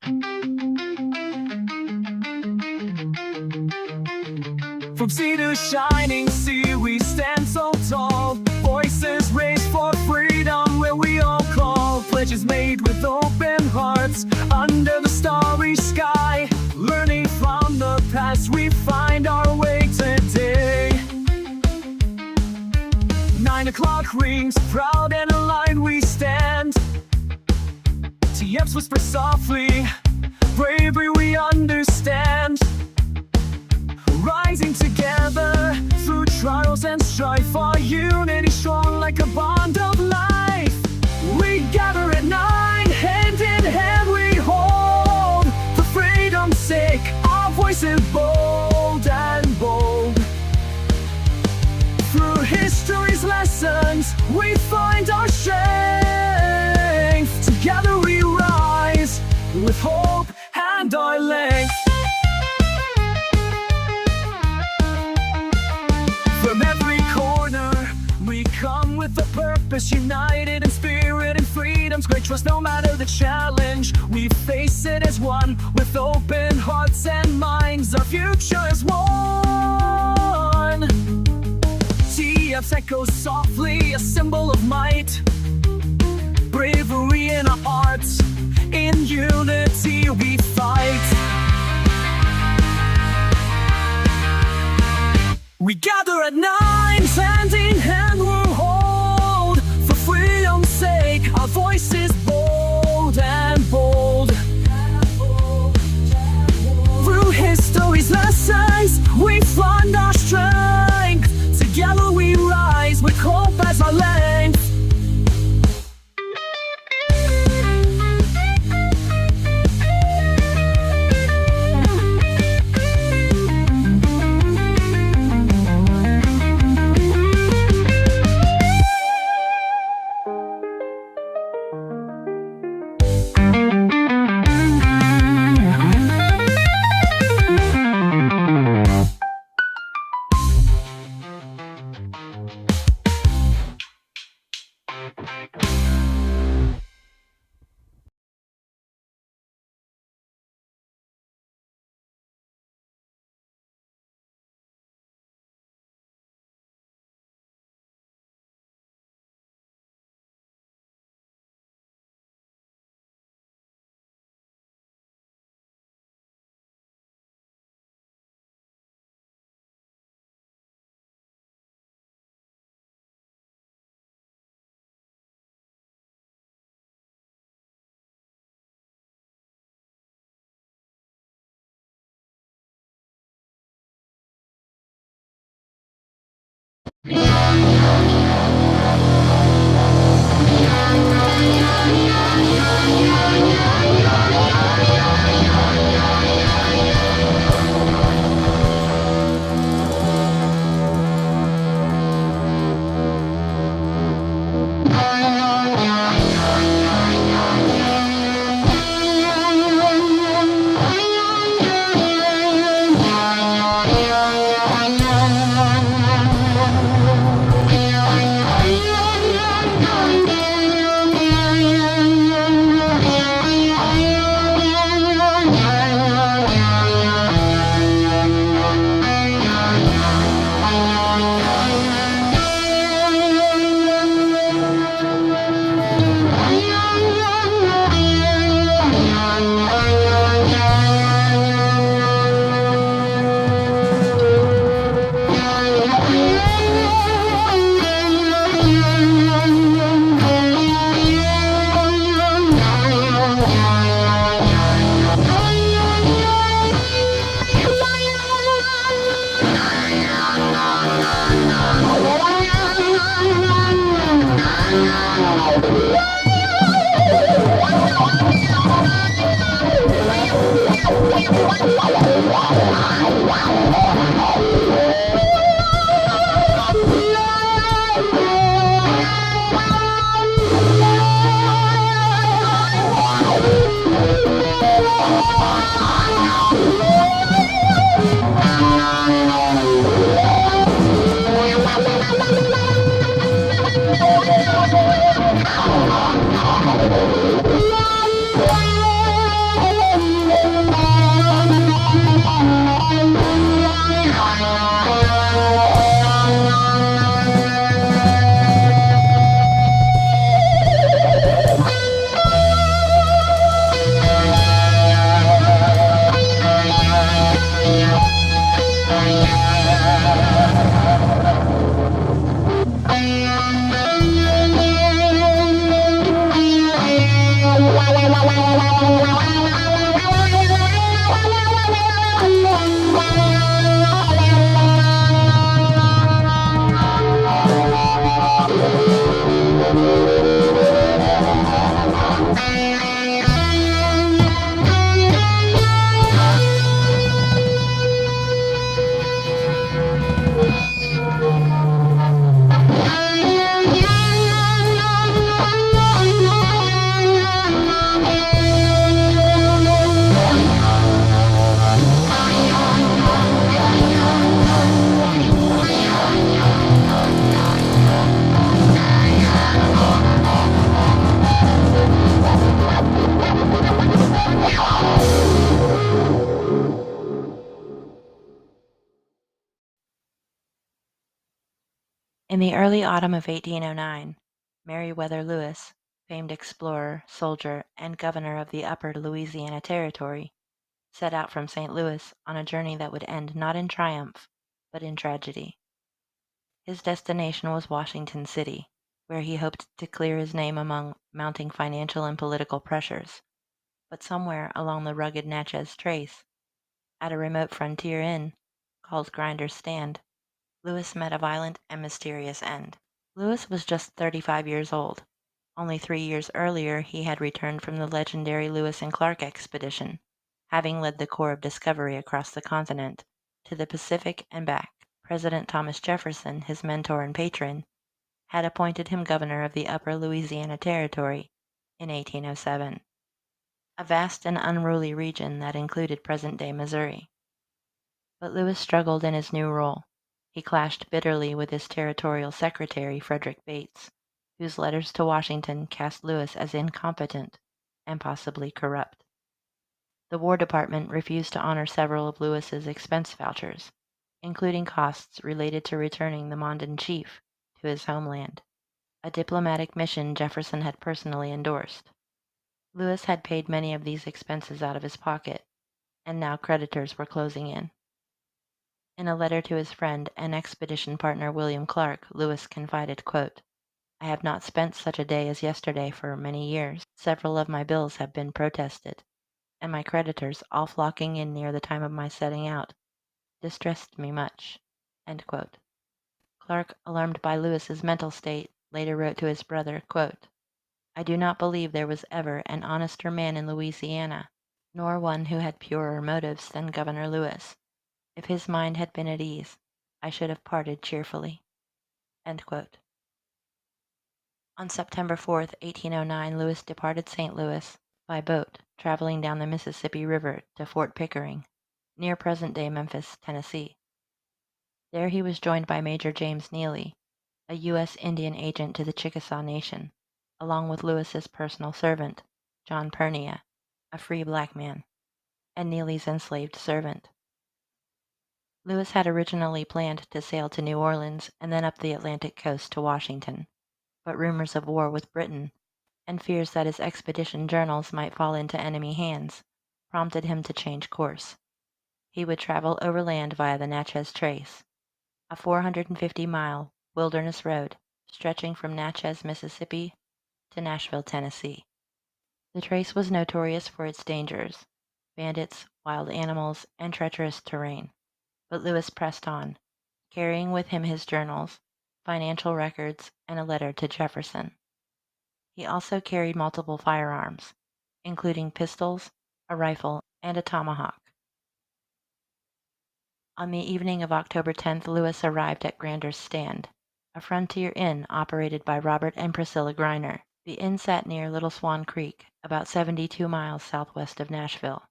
From sea to shining sea, we stand so tall. Voices raised for freedom where we all call. Pledges made with open hearts under the starry sky. Learning from the past, we find our way today. 9 o'clock rings, proud and aligned we stand. TFs whisper softly, bravery we understand. Rising together through trials and strife, our unity strong like a bond of life. We gather at 9, hand in hand we hold. For freedom's sake, our voices bold and bold. Through history's lessons, we find our strength. Together we rise, with hope and our length. From every corner, we come with a purpose, united in spirit and freedom's great trust. No matter the challenge, we face it as one, with open hearts and minds. Our future is one. TFs echo softly, a symbol of might. Bravery in our hearts, in unity we fight. We gather at 9, hand in hand we'll hold. For freedom's sake, our voices bold and bold. Through history's lessons, we find our strength. Together we rise, with hope as our length. In the early autumn of 1809, Meriwether Lewis, famed explorer, soldier, and governor of the Upper Louisiana Territory, set out from St. Louis on a journey that would end not in triumph, but in tragedy. His destination was Washington City, where he hoped to clear his name among mounting financial and political pressures. But somewhere along the rugged Natchez Trace, at a remote frontier inn called Grinder's Stand, Lewis met a violent and mysterious end. Lewis was just 35 years old. Only 3 years earlier, he had returned from the legendary Lewis and Clark expedition, having led the Corps of Discovery across the continent to the Pacific and back. President Thomas Jefferson, his mentor and patron, had appointed him governor of the Upper Louisiana Territory in 1807, a vast and unruly region that included present-day Missouri. But Lewis struggled in his new role. He clashed bitterly with his territorial secretary, Frederick Bates, whose letters to Washington cast Lewis as incompetent and possibly corrupt. The War Department refused to honor several of Lewis's expense vouchers, including costs related to returning the Mandan chief to his homeland, a diplomatic mission Jefferson had personally endorsed. Lewis had paid many of these expenses out of his pocket, and now creditors were closing in. In a letter to his friend and expedition partner William Clark, Lewis confided, quote, "I have not spent such a day as yesterday for many years. Several of my bills have been protested, and my creditors, all flocking in near the time of my setting out, distressed me much." End quote. Clark, alarmed by Lewis's mental state, later wrote to his brother, quote, "I do not believe there was ever an honester man in Louisiana, nor one who had purer motives than Governor Lewis. If his mind had been at ease, I should have parted cheerfully." End quote. On September 4th, 1809, Lewis departed St. Louis by boat, traveling down the Mississippi River to Fort Pickering, near present-day Memphis, Tennessee. There he was joined by Major James Neely, a U.S. Indian agent to the Chickasaw Nation, along with Lewis's personal servant, John Pernia, a free black man, and Neely's enslaved servant. Lewis had originally planned to sail to New Orleans and then up the Atlantic coast to Washington, but rumors of war with Britain and fears that his expedition journals might fall into enemy hands prompted him to change course. He would travel overland via the Natchez Trace, a 450-mile wilderness road stretching from Natchez, Mississippi to Nashville, Tennessee. The trace was notorious for its dangers, bandits, wild animals, and treacherous terrain. But Lewis pressed on, carrying with him his journals, financial records, and a letter to Jefferson. He also carried multiple firearms, including pistols, a rifle, and a tomahawk. On the evening of October 10th, Lewis arrived at Grinder's Stand, a frontier inn operated by Robert and Priscilla Griner. The inn sat near Little Swan Creek, about 72 miles southwest of Nashville.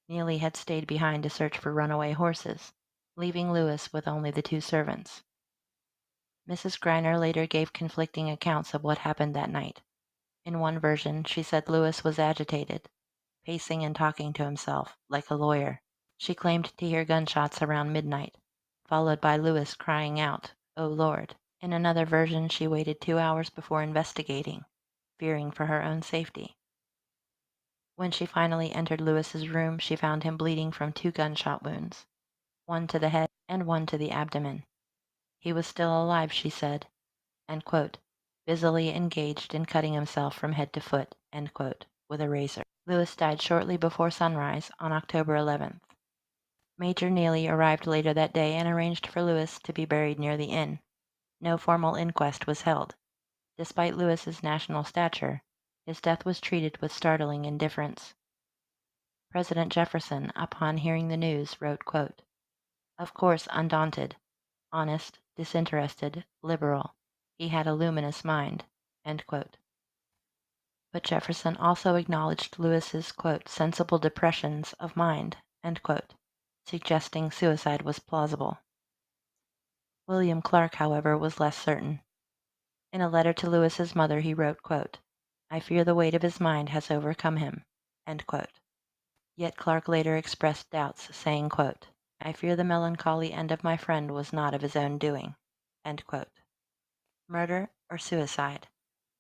Neely had stayed behind to search for runaway horses, leaving Lewis with only the two servants. Mrs. Griner later gave conflicting accounts of what happened that night. In one version, she said Lewis was agitated, pacing and talking to himself, like a lawyer. She claimed to hear gunshots around midnight, followed by Lewis crying out, "Oh Lord." In another version, she waited 2 hours before investigating, fearing for her own safety. When she finally entered Lewis's room, she found him bleeding from 2 gunshot wounds, one to the head and one to the abdomen. He was still alive, she said, and, quote, busily engaged in cutting himself from head to foot, end quote, with a razor. Lewis died shortly before sunrise on October 11th. Major Neely arrived later that day and arranged for Lewis to be buried near the inn. No formal inquest was held. Despite Lewis's national stature, his death was treated with startling indifference. President Jefferson, upon hearing the news, wrote, quote, "Of course, undaunted, honest, disinterested, liberal, he had a luminous mind." End quote. But Jefferson also acknowledged Lewis's, quote, "sensible depressions of mind," end quote, suggesting suicide was plausible. William Clark, however, was less certain. In a letter to Lewis's mother, he wrote, quote, "I fear the weight of his mind has overcome him." End quote. Yet Clark later expressed doubts, saying, quote, "I fear the melancholy end of my friend was not of his own doing." End quote. Murder or suicide?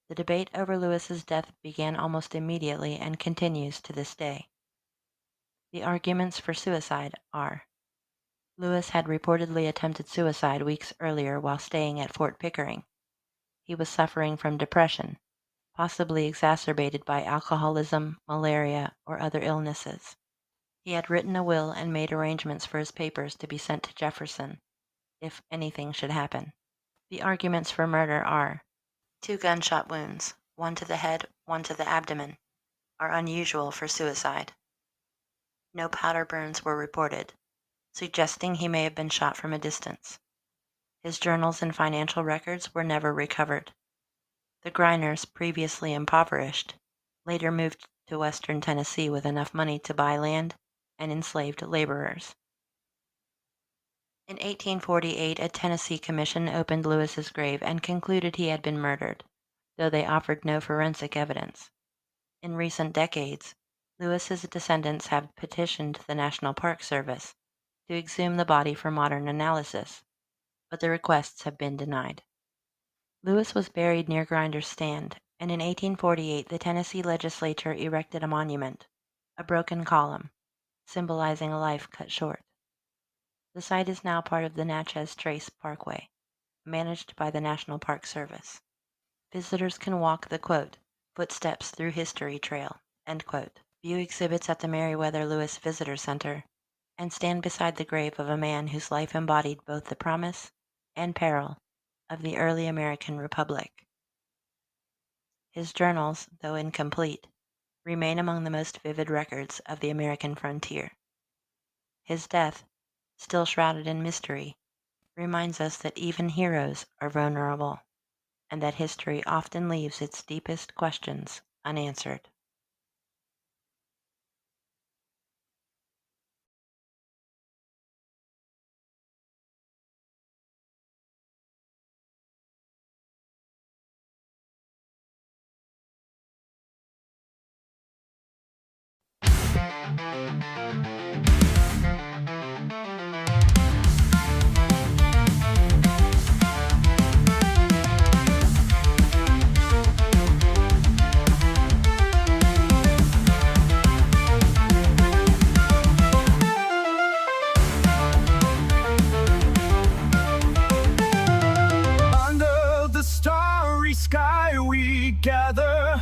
The debate over Lewis's death began almost immediately and continues to this day. The arguments for suicide are: Lewis had reportedly attempted suicide weeks earlier while staying at Fort Pickering. He was suffering from depression, possibly exacerbated by alcoholism, malaria, or other illnesses. He had written a will and made arrangements for his papers to be sent to Jefferson, if anything should happen. The arguments for murder are: 2 gunshot wounds, one to the head, one to the abdomen, are unusual for suicide. No powder burns were reported, suggesting he may have been shot from a distance. His journals and financial records were never recovered. The Griners, previously impoverished, later moved to western Tennessee with enough money to buy land and enslaved laborers. In 1848, a Tennessee commission opened Lewis's grave and concluded he had been murdered, though they offered no forensic evidence. In recent decades, Lewis's descendants have petitioned the National Park Service to exhume the body for modern analysis, but the requests have been denied. Lewis was buried near Grinder's Stand, and in 1848 the Tennessee legislature erected a monument, a broken column, symbolizing a life cut short. The site is now part of the Natchez Trace Parkway, managed by the National Park Service. Visitors can walk the, quote, footsteps through history trail, end quote, view exhibits at the Meriwether Lewis Visitor Center, and stand beside the grave of a man whose life embodied both the promise and peril of the early American Republic. His journals, though incomplete, remain among the most vivid records of the American frontier. His death, still shrouded in mystery, reminds us that even heroes are vulnerable, and that history often leaves its deepest questions unanswered. Under the starry sky we gather,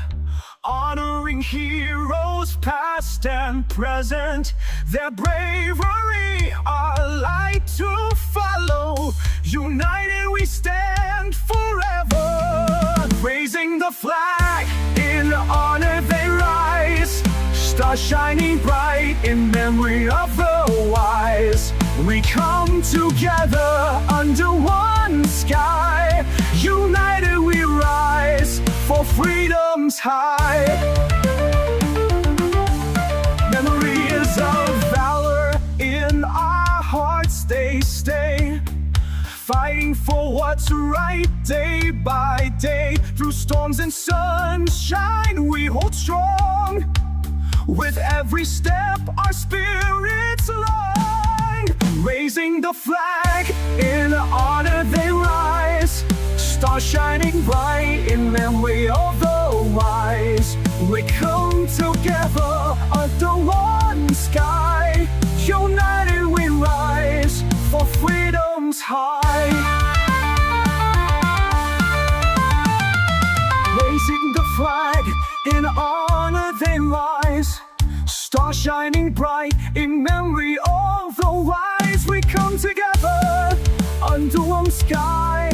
honoring heroes past and present. Their bravery, our light to follow. United we stand forever. Raising the flag, in honor they rise. Stars shining bright in memory of the wise. We come together under one sky. United we rise for freedom's high. Memories of valor in our hearts they stay, fighting for what's right day by day. Through storms and sunshine we hold strong. With every step our spirits long. Raising the flag, in honor they rise. Stars shining bright in memory of the wise. We come together under one sky. United we rise for freedom's high. Raising the flag, in honor they rise. Stars shining bright in memory of the wise. We come together under one sky.